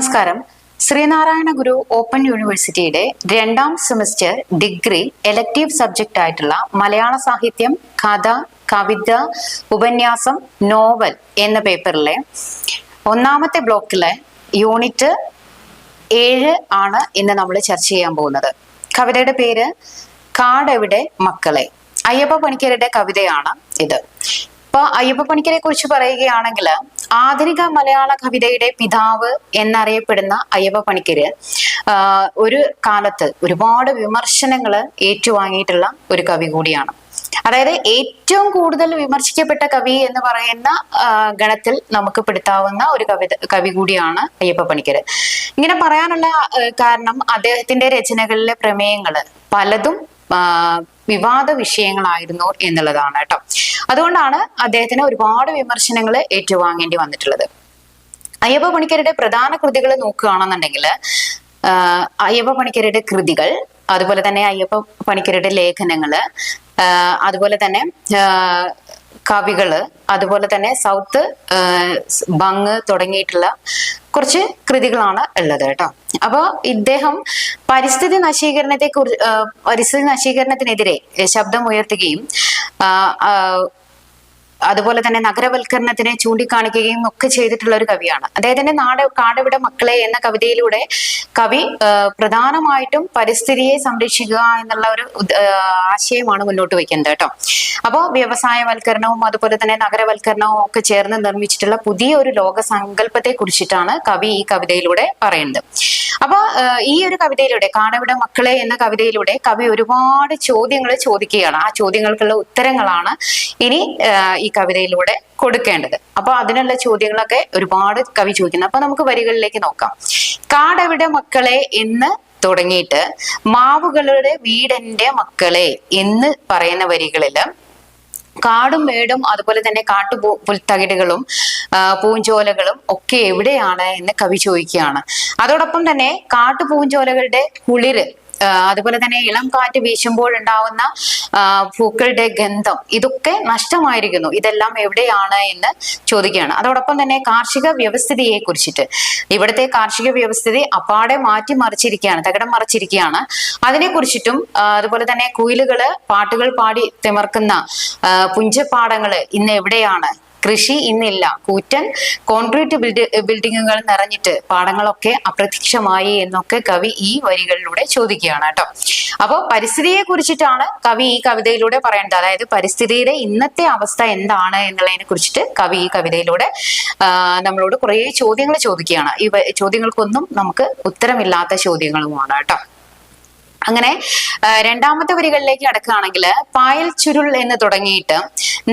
നമസ്കാരം. ശ്രീനാരായണ ഗുരു ഓപ്പൺ യൂണിവേഴ്സിറ്റിയുടെ 2ാം semester degree elective subject ആയിട്ടുള്ള മലയാള സാഹിത്യം, കഥ, കവിത, ഉപന്യാസം, നോവൽ എന്ന പേപ്പറിലെ 1ാമത്തെ ബ്ലോക്കിലെ യൂണിറ്റ് 7 ആണ് ഇന്ന് നമ്മൾ ചർച്ച ചെയ്യാൻ പോകുന്നത്. കവിതയുടെ പേര് കാടെവിടെ മക്കളെ. അയ്യപ്പ പണിക്കരുടെ കവിതയാണ് ഇത്. ഇപ്പൊ അയ്യപ്പ പണിക്കരെ കുറിച്ച് പറയുകയാണെങ്കിൽ ആധുനിക മലയാള കവിതയുടെ പിതാവ് എന്നറിയപ്പെടുന്ന അയ്യപ്പ പണിക്കര് ഒരു കാലത്ത് ഒരുപാട് വിമർശനങ്ങൾ ഏറ്റുവാങ്ങിയിട്ടുള്ള ഒരു കവി കൂടിയാണ്. അതായത് ഏറ്റവും കൂടുതൽ വിമർശിക്കപ്പെട്ട കവി എന്ന് പറയുന്ന ഗണത്തിൽ നമുക്ക് പെടുത്താവുന്ന ഒരു കവി കൂടിയാണ് അയ്യപ്പ പണിക്കര്. ഇങ്ങനെ പറയാനുള്ള കാരണം അദ്ദേഹത്തിന്റെ രചനകളിലെ പ്രമേയങ്ങള് പലതും വിവാദ വിഷയങ്ങളായിരുന്നു എന്നുള്ളതാണ് കേട്ടോ. അതുകൊണ്ടാണ് അദ്ദേഹത്തിന് ഒരുപാട് വിമർശനങ്ങൾ ഏറ്റുവാങ്ങേണ്ടി വന്നിട്ടുള്ളത്. അയ്യപ്പ പണിക്കരുടെ പ്രധാന കൃതികൾ നോക്കുകയാണെന്നുണ്ടെങ്കിൽ അയ്യപ്പ പണിക്കരുടെ കൃതികൾ, അതുപോലെ തന്നെ അയ്യപ്പ പണിക്കരുടെ ലേഖനങ്ങള്, അതുപോലെ തന്നെ കവികള്, അതുപോലെ തന്നെ സൗത്ത് ബങ് തുടങ്ങിയിട്ടുള്ള കുറച്ച് കൃതികളാണ് ഉള്ളത് കേട്ടോ. അപ്പൊ ഇദ്ദേഹം പരിസ്ഥിതി നശീകരണത്തിനെതിരെ ശബ്ദം ഉയർത്തുകയും അതുപോലെ തന്നെ നഗരവൽക്കരണത്തിനെ ചൂണ്ടിക്കാണിക്കുകയും ഒക്കെ ചെയ്തിട്ടുള്ള ഒരു കവിയാണ്. അദ്ദേഹത്തിന്റെ കാടെവിടെ മക്കളെ എന്ന കവിതയിലൂടെ കവി പ്രധാനമായിട്ടും പരിസ്ഥിതിയെ സംരക്ഷിക്കുക എന്നുള്ള ഒരു ആശയമാണ് മുന്നോട്ട് വയ്ക്കുന്നത് കേട്ടോ. അപ്പോൾ വ്യവസായവൽക്കരണവും അതുപോലെ തന്നെ നഗരവൽക്കരണവും ഒക്കെ ചേർന്ന് നിർമ്മിച്ചിട്ടുള്ള പുതിയ ഒരു ലോക സങ്കല്പത്തെ കുറിച്ചിട്ടാണ് കവി ഈ കവിതയിലൂടെ പറയുന്നത്. അപ്പൊ ഈ ഒരു കവിതയിലൂടെ കാടെവിടെ മക്കളെ എന്ന കവിതയിലൂടെ കവി ഒരുപാട് ചോദ്യങ്ങൾ ചോദിക്കുകയാണ്. ആ ചോദ്യങ്ങൾക്കുള്ള ഉത്തരങ്ങളാണ് ഇനി ഈ കവിതയിലൂടെ കൊടുക്കേണ്ടത്. അപ്പൊ അതിനുള്ള ചോദ്യങ്ങളൊക്കെ ഒരുപാട് കവി ചോദിക്കുന്നത്. അപ്പൊ നമുക്ക് വരികളിലേക്ക് നോക്കാം. കാടെവിടെ മക്കളെ എന്ന് തുടങ്ങിയിട്ട് മാവുകളുടെ വീടെന്റെ മക്കളെ എന്ന് പറയുന്ന വരികളില് കാടും മേടും അതുപോലെ തന്നെ പുൽത്തകിടുകളും പൂഞ്ചോലകളും ഒക്കെ എവിടെയാണ് എന്ന് കവി ചോദിക്കുകയാണ്. അതോടൊപ്പം തന്നെ കാട്ടുപൂഞ്ചോലകളുടെ കുളിര്, അതുപോലെ തന്നെ ഇളം കാറ്റ് വീശുമ്പോഴുണ്ടാവുന്ന പൂക്കളുടെ ഗന്ധം, ഇതൊക്കെ നഷ്ടമായിരിക്കുന്നു. ഇതെല്ലാം എവിടെയാണ് എന്ന് ചോദിക്കുകയാണ്. അതോടൊപ്പം തന്നെ കാർഷിക വ്യവസ്ഥിതിയെ കുറിച്ചിട്ട്, ഇവിടുത്തെ കാർഷിക വ്യവസ്ഥിതി അപ്പാടെ മാറ്റിമറിച്ചിരിക്കുകയാണ്, തകിടം മറിച്ചിരിക്കുകയാണ്. അതിനെ കുറിച്ചിട്ടും അതുപോലെ തന്നെ കുയിലുകള് പാട്ടുകൾ പാടി തിമർക്കുന്ന പുഞ്ചപ്പാടങ്ങള് ഇന്ന് എവിടെയാണ്, കൃഷി ഇന്നില്ല, കൂറ്റൻ കോൺക്രീറ്റ് ബിൽഡിങ്ങുകൾ നിറഞ്ഞിട്ട് പാടങ്ങളൊക്കെ അപ്രത്യക്ഷമായി എന്നൊക്കെ കവി ഈ വരികളിലൂടെ ചോദിക്കുകയാണ് കേട്ടോ. അപ്പോൾ പരിസ്ഥിതിയെ കുറിച്ചിട്ടാണ് കവി ഈ കവിതയിലൂടെ പറയുന്നത്. അതായത് പരിസ്ഥിതിയുടെ ഇന്നത്തെ അവസ്ഥ എന്താണ് എന്നുള്ളതിനെ കുറിച്ചിട്ട് കവി ഈ കവിതയിലൂടെ നമ്മളോട് കുറേ ചോദ്യങ്ങൾ ചോദിക്കുകയാണ്. ഈ ചോദ്യങ്ങൾക്കൊന്നും നമുക്ക് ഉത്തരമില്ലാത്ത ചോദ്യങ്ങളുമാണ് കേട്ടോ. അങ്ങനെ 2ാമത്തെ വരികളിലേക്ക് കടക്കുകയാണെങ്കിൽ പായൽ ചുരുൾ എന്ന് തുടങ്ങിയിട്ട്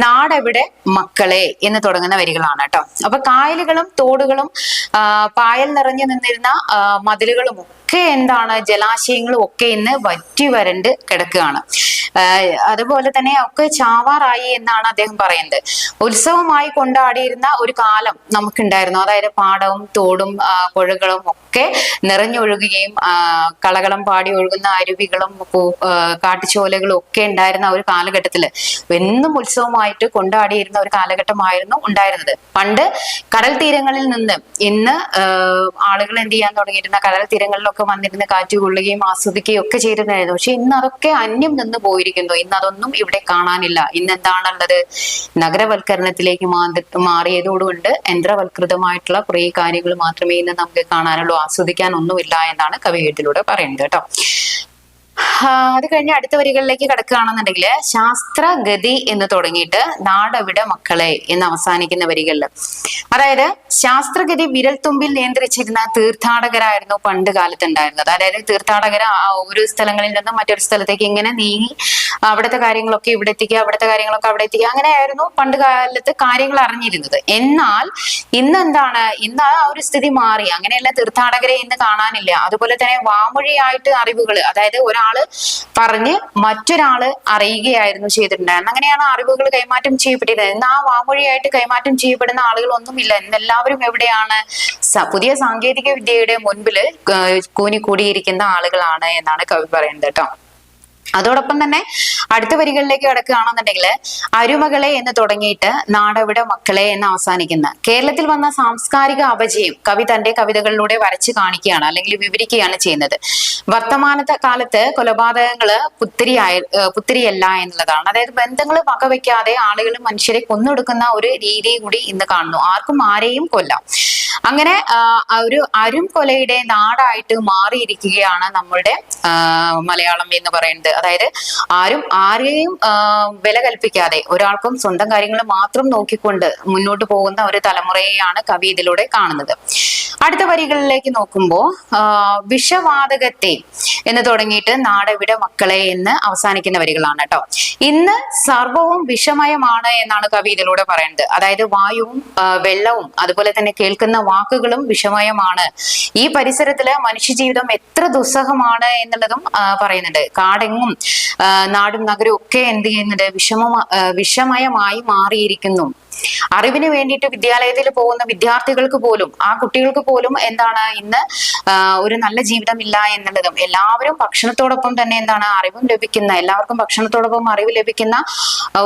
നാടെവിടെ മക്കളെ എന്ന് തുടങ്ങുന്ന വരികളാണ് കേട്ടോ. അപ്പൊ കായലുകളും തോടുകളും പായൽ നിറഞ്ഞു നിന്നിരുന്ന മതിലുകളും ഒക്കെ എന്താണ്, ജലാശയങ്ങളും ഒക്കെ ഇന്ന് വറ്റി വരണ്ട് കിടക്കുകയാണ്. അതുപോലെ തന്നെ ഒക്കെ ചാവാറായി എന്നാണ് അദ്ദേഹം പറയുന്നത്. ഉത്സവമായി കൊണ്ടാടിയിരുന്ന ഒരു കാലം നമുക്കുണ്ടായിരുന്നു. അതായത് പാടവും തോടും പുഴകളും ഒക്കെ നിറഞ്ഞൊഴുകുകയും കളകളം പാടി ഒഴുകുന്ന അരുവികളും കാട്ടുചോലകളും ഒക്കെ ഉണ്ടായിരുന്ന ഒരു കാലഘട്ടത്തില് എന്നും ഉത്സവമായിട്ട് കൊണ്ടാടിയിരുന്ന ഒരു കാലഘട്ടമായിരുന്നു ഉണ്ടായിരുന്നത്. പണ്ട് കടൽ തീരങ്ങളിൽ നിന്ന് ഇന്ന് ആളുകൾ എന്ത് ചെയ്യാൻ തുടങ്ങിയിരുന്ന കടൽ തീരങ്ങളിലൊക്കെ വന്നിരുന്ന് കാറ്റ് കൊള്ളുകയും ആസ്വദിക്കുകയും ഒക്കെ ചെയ്തിരുന്നായിരുന്നു. പക്ഷെ ഇന്ന് അതൊക്കെ അന്യം നിന്ന് പോയിരിക്കുന്നു. ഇന്ന് അതൊന്നും ഇവിടെ കാണാനില്ല. ഇന്ന് എന്താണുള്ളത്, നഗരവൽക്കരണത്തിലേക്ക് മാറിയതോടുകൊണ്ട് യന്ത്രവൽകൃതമായിട്ടുള്ള കുറേ കാര്യങ്ങൾ മാത്രമേ ഇന്ന് നമുക്ക് കാണാനുള്ളൂ, ആസ്വദിക്കാൻ ഒന്നുമില്ല എന്നാണ് കവി എഴുത്തിലൂടെ പറയുന്നത് കേട്ടോ. അത് കഴിഞ്ഞ് അടുത്ത വരികളിലേക്ക് കിടക്കുകയാണെന്നുണ്ടെങ്കിൽ ശാസ്ത്രഗതി എന്ന് തുടങ്ങിയിട്ട് നാടെവിടെ മക്കളെ എന്ന് അവസാനിക്കുന്ന വരികളിൽ, അതായത് ശാസ്ത്രഗതി വിരൽത്തുമ്പിൽ നിയന്ത്രിച്ചിരുന്ന തീർത്ഥാടകരായിരുന്നു പണ്ട് കാലത്ത് ഉണ്ടായിരുന്നത്. അതായത് തീർത്ഥാടകർ ഒരു സ്ഥലങ്ങളിൽ നിന്ന് മറ്റൊരു സ്ഥലത്തേക്ക് ഇങ്ങനെ നീങ്ങി അവിടുത്തെ കാര്യങ്ങളൊക്കെ ഇവിടെ എത്തിക്കുക, അവിടുത്തെ കാര്യങ്ങളൊക്കെ അവിടെ എത്തിക്കുക, അങ്ങനെയായിരുന്നു പണ്ട് കാലത്ത് കാര്യങ്ങൾ അറിഞ്ഞിരുന്നത്. എന്നാൽ ഇന്ന് എന്താണ്, ഇന്ന് ആ ഒരു സ്ഥിതി മാറി. അങ്ങനെയുള്ള തീർത്ഥാടകരെ ഇന്ന് കാണാനില്ല. അതുപോലെ തന്നെ വാമൊഴിയായിട്ട് അറിവുകൾ, അതായത് ഒരാള് പറഞ്ഞ് മറ്റൊരാള് അറിയുകയായിരുന്നു ചെയ്തിട്ടുണ്ടായിരുന്നത്. അങ്ങനെയാണ് അറിവുകൾ കൈമാറ്റം ചെയ്യപ്പെട്ടിരുന്നത്. ഇന്ന് ആ വാമൊഴിയായിട്ട് കൈമാറ്റം ചെയ്യപ്പെടുന്ന ആളുകളൊന്നുമില്ല. ഇന്ന് എല്ലാവരും എവിടെയാണ്, പുതിയ സാങ്കേതിക വിദ്യയുടെ മുൻപില് കൂനിക്കൂടിയിരിക്കുന്ന ആളുകളാണ് എന്നാണ് കവി പറയുന്നത് കേട്ടോ. അതോടൊപ്പം തന്നെ അടുത്ത വരികളിലേക്ക് കിടക്കുകയാണെന്നുണ്ടെങ്കിൽ അരുമകളെ എന്ന് തുടങ്ങിയിട്ട് നാടവിടെ മക്കളെ എന്ന് അവസാനിക്കുന്ന കേരളത്തിൽ വന്ന സാംസ്കാരിക അപജയം കവി തന്റെ കവിതകളിലൂടെ വരച്ചു കാണിക്കുകയാണ്, അല്ലെങ്കിൽ വിവരിക്കുകയാണ് ചെയ്യുന്നത്. വർത്തമാന കാലത്ത് കൊലപാതകങ്ങള് പുത്തിരിയല്ല എന്നുള്ളതാണ്. അതായത് ബന്ധങ്ങൾ വകവെക്കാതെ ആളുകൾ മനുഷ്യരെ കൊന്നൊടുക്കുന്ന ഒരു രീതി കൂടി ഇന്ന് കാണുന്നു. ആർക്കും ആരെയും കൊല്ലാം. അങ്ങനെ ഒരു അരും കൊലയുടെ നാടായിട്ട് മാറിയിരിക്കുകയാണ് നമ്മളുടെ മലയാളം എന്ന് പറയുന്നത്. അതായത് ആരും ആരെയും വില കൽപ്പിക്കാതെ ഒരാൾക്കും സ്വന്തം കാര്യങ്ങൾ മാത്രം നോക്കിക്കൊണ്ട് മുന്നോട്ട് പോകുന്ന ഒരു തലമുറയെയാണ് കവി ഇതിലൂടെ കാണുന്നത്. അടുത്ത വരികളിലേക്ക് നോക്കുമ്പോൾ വിഷവാതകത്തെ എന്ന് തുടങ്ങിയിട്ട് നാടവിടെ മക്കളെ എന്ന് അവസാനിക്കുന്ന വരികളാണ് കേട്ടോ. ഇന്ന് സർവവും വിഷമയമാണ് എന്നാണ് കവി ഇതിലൂടെ പറയുന്നത്. അതായത് വായുവും വെള്ളവും അതുപോലെ തന്നെ കേൾക്കുന്ന വാക്കുകളും വിഷമയമാണ്. ഈ പരിസരത്തില് മനുഷ്യജീവിതം എത്ര ദുസ്സഹമാണ് എന്നുള്ളതും പറയുന്നുണ്ട്. കാടെങ്ങും നാടും നഗരവും ഒക്കെ എന്ത് ചെയ്യുന്നുണ്ട്, വിഷമയമായി മാറിയിരിക്കുന്നു. അറിവിന് വേണ്ടിയിട്ട് വിദ്യാലയത്തിൽ പോകുന്ന വിദ്യാർത്ഥികൾക്ക് പോലും, ആ കുട്ടികൾക്ക് പോലും എന്താണ് ഇന്ന് ഒരു നല്ല ജീവിതം ഇല്ല എന്നുള്ളതും, എല്ലാവരും ഭക്ഷണത്തോടൊപ്പം തന്നെ എന്താണ് അറിവും ലഭിക്കുന്ന, എല്ലാവർക്കും ഭക്ഷണത്തോടൊപ്പം അറിവ് ലഭിക്കുന്ന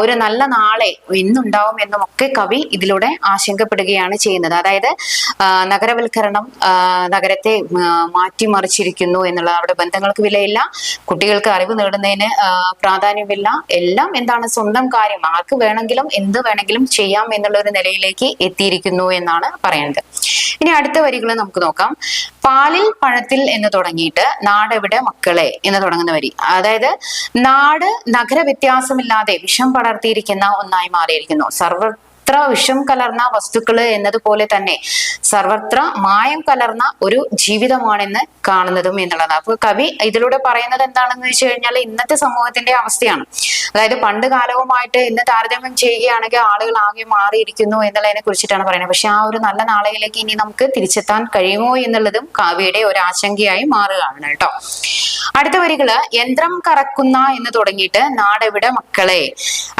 ഒരു നല്ല നാളെ ഇന്നുണ്ടാവും എന്നും ഒക്കെ കവി ഇതിലൂടെ ആശങ്കപ്പെടുകയാണ് ചെയ്യുന്നത്. അതായത് നഗരവൽക്കരണം നഗരത്തെ മാറ്റിമറിച്ചിരിക്കുന്നു എന്നുള്ള, അവിടെ ബന്ധങ്ങൾക്ക് വിലയില്ല, കുട്ടികൾക്ക് അറിവ് നേടുന്നതിന് പ്രാധാന്യമില്ല, എല്ലാം എന്താണ് സ്വന്തം കാര്യം, ആർക്ക് വേണമെങ്കിലും എന്ത് വേണമെങ്കിലും ചെയ്യാം എന്നുള്ള ഒരു നിലയിലേക്ക് എത്തിയിരിക്കുന്നു എന്നാണ് പറയുന്നത്. ഇനി അടുത്ത വരികൾ നമുക്ക് നോക്കാം. പാലിൽ പഴത്തിൽ എന്ന് തുടങ്ങിയിട്ട് നാടെവിടെ മക്കളെ എന്ന് തുടങ്ങുന്ന വരി. അതായത് നാട് നഗര വ്യത്യാസമില്ലാതെ വിഷം പടർത്തിയിരിക്കുന്ന ഒന്നായി മാറിയിരിക്കുന്നു. വിഷം കലർന്ന വസ്തുക്കള് എന്നതുപോലെ തന്നെ സർവത്ര മായം കലർന്ന ഒരു ജീവിതമാണെന്ന് കാണുന്നതും എന്നുള്ളതാണ്. അപ്പൊ കവി ഇതിലൂടെ പറയുന്നത് എന്താണെന്ന് വെച്ച് കഴിഞ്ഞാൽ ഇന്നത്തെ സമൂഹത്തിന്റെ അവസ്ഥയാണ്. അതായത് പണ്ട് കാലവുമായിട്ട് ഇന്ന് താരതമ്യം ചെയ്യുകയാണെങ്കിൽ ആളുകൾ ആകെ മാറിയിരിക്കുന്നു എന്നുള്ളതിനെ കുറിച്ചിട്ടാണ് പറയുന്നത്. പക്ഷെ ആ ഒരു നല്ല നാളെയിലേക്ക് ഇനി നമുക്ക് തിരിച്ചെത്താൻ കഴിയുമോ എന്നുള്ളതും കവിയുടെ ഒരു ആശങ്കയായി മാറുകയാണ് കേട്ടോ. അടുത്ത വരികള് യന്ത്രം കറക്കുന്ന എന്ന് തുടങ്ങിയിട്ട് നാടെവിടെ മക്കളെ.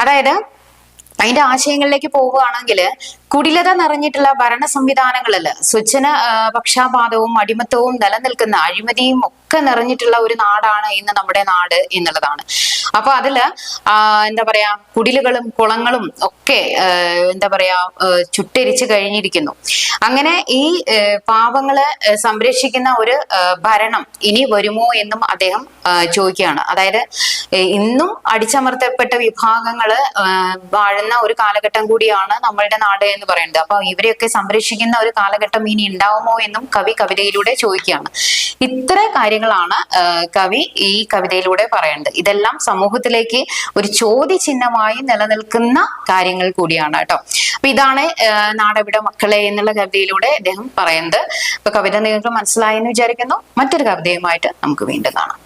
അതായത് അതിന്റെ ആശയങ്ങളിലേക്ക് പോവുകയാണെങ്കിൽ കുടിലത നിറഞ്ഞിട്ടുള്ള ഭരണ സംവിധാനങ്ങളില് സ്വച്ഛന പക്ഷാപാതവും അടിമത്തവും നിലനിൽക്കുന്ന അഴിമതിയും ഒക്കെ നിറഞ്ഞിട്ടുള്ള ഒരു നാടാണ് ഇന്ന് നമ്മുടെ നാട് എന്നുള്ളതാണ്. അപ്പൊ അതില് എന്താ പറയാ, കുടിലുകളും കുളങ്ങളും ഒക്കെ എന്താ പറയാ ചുട്ടരിച്ചു കഴിഞ്ഞിരിക്കുന്നു. അങ്ങനെ ഈ പാവങ്ങളെ സംരക്ഷിക്കുന്ന ഒരു ഭരണം ഇനി വരുമോ എന്നും അദ്ദേഹം ചോദിക്കുകയാണ്. അതായത് ഇന്നും അടിച്ചമർത്തപ്പെട്ട വിഭാഗങ്ങള് വാഴുന്ന ഒരു കാലഘട്ടം കൂടിയാണ് നമ്മളുടെ നാട് എന്ന് പറയുന്നത്. അപ്പൊ ഇവരെയൊക്കെ സംരക്ഷിക്കുന്ന ഒരു കാലഘട്ടം ഇനി ഉണ്ടാവുമോ എന്നും കവി കവിതയിലൂടെ ചോദിക്കുകയാണ്. ഇത്ര കാര്യങ്ങളാണ് കവി ഈ കവിതയിലൂടെ പറയുന്നത്. ഇതെല്ലാം സമൂഹത്തിലേക്ക് ഒരു ചോദ്യചിഹ്നമായി നിലനിൽക്കുന്ന കാര്യങ്ങൾ കൂടിയാണ് കേട്ടോ. അപ്പൊ ഇതാണ് നാടെവിടെ മക്കളെ എന്നുള്ള കവിതയിലൂടെ അദ്ദേഹം പറയുന്നത്. അപ്പൊ കവിത നിങ്ങൾക്ക് മനസ്സിലായെന്ന് വിചാരിക്കുന്നു. മറ്റൊരു കവിതയുമായിട്ട് നമുക്ക് വീണ്ടും കാണാം.